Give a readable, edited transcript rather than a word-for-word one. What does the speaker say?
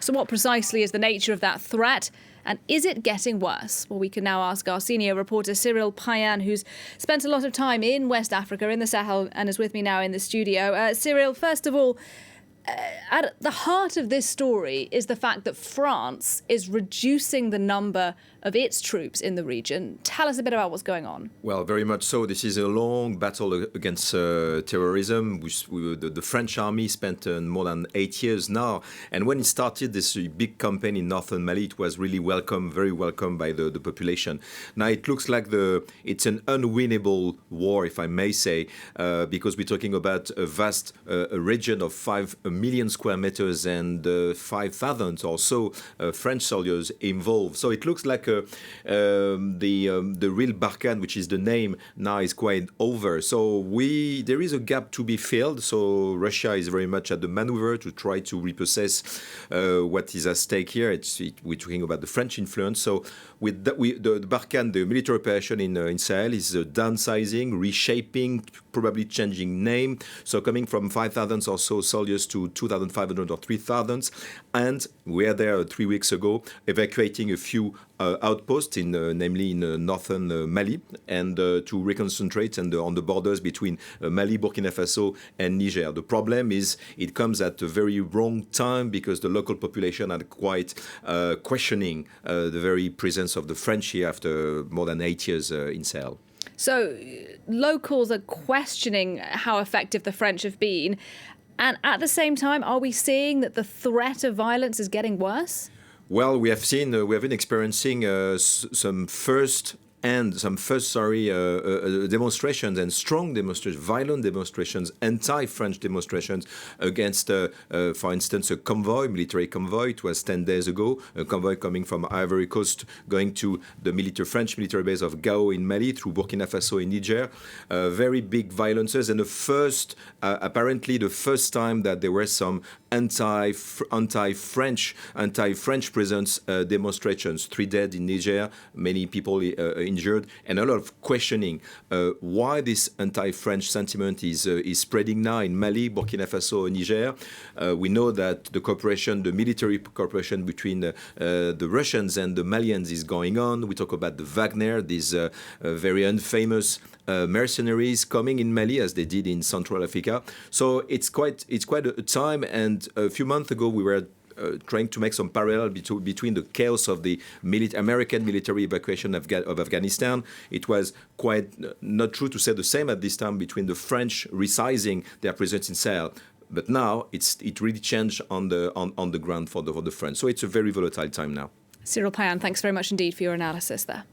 So what precisely is the nature of that threat? And is it getting worse? Well, we can now ask our senior reporter Cyril Payen, who's spent a lot of time in West Africa, in the Sahel, and is with me now in the studio. Cyril, first of all, at the heart of this story is the fact that France is reducing the number of its troops in the region. Tell us a bit about what's going on. Well, very much so. This is a long battle against terrorism. The French army spent more than 8 years now. And when it started this big campaign in northern Mali, it was really welcome, very welcome by the population. Now it looks like it's an unwinnable war, if I may say, because we're talking about a vast region of 5 million square meters and 5,000 or so French soldiers involved. So it looks like the real Barkhane, which is the name now, is quite over. So there is a gap to be filled. So Russia is very much at the maneuver to try to repossess what is at stake here. We're talking about the French influence. So with the Barkhane, the military operation in Sahel is downsizing, reshaping, probably changing name. So coming from 5,000 or so soldiers to 2,500 or 3,000. And we were there 3 weeks ago, evacuating a few outposts, namely in northern Mali, and to reconcentrate on the borders between Mali, Burkina Faso, and Niger. The problem is it comes at a very wrong time because the local population are quite questioning the very presence of the French here after more than 8 years in Sahel. So locals are questioning how effective the French have been. And at the same time, are we seeing that the threat of violence is getting worse? Well, we have been experiencing some first demonstrations and strong demonstrations, violent demonstrations, anti-French demonstrations against, for instance, a military convoy. It was 10 days ago, a convoy coming from Ivory Coast, going to the French military base of Gao in Mali through Burkina Faso in Niger. Very big violences, and apparently the first time that there were some anti-French presence demonstrations. 3 dead in Niger, many people injured, and a lot of questioning why this anti-French sentiment is spreading now in Mali, Burkina Faso, and Niger. We know that the military cooperation between the Russians and the Malians is going on. We talk about the Wagner, these very infamous mercenaries coming in Mali as they did in Central Africa. So it's quite a time. And a few months ago, we were trying to make some parallel between the chaos of the American military evacuation of Afghanistan. It was quite not true to say the same at this time between the French resizing their presence in Sahel. But now it really changed on the ground for the French. So it's a very volatile time now. Cyril Payen, thanks very much indeed for your analysis there.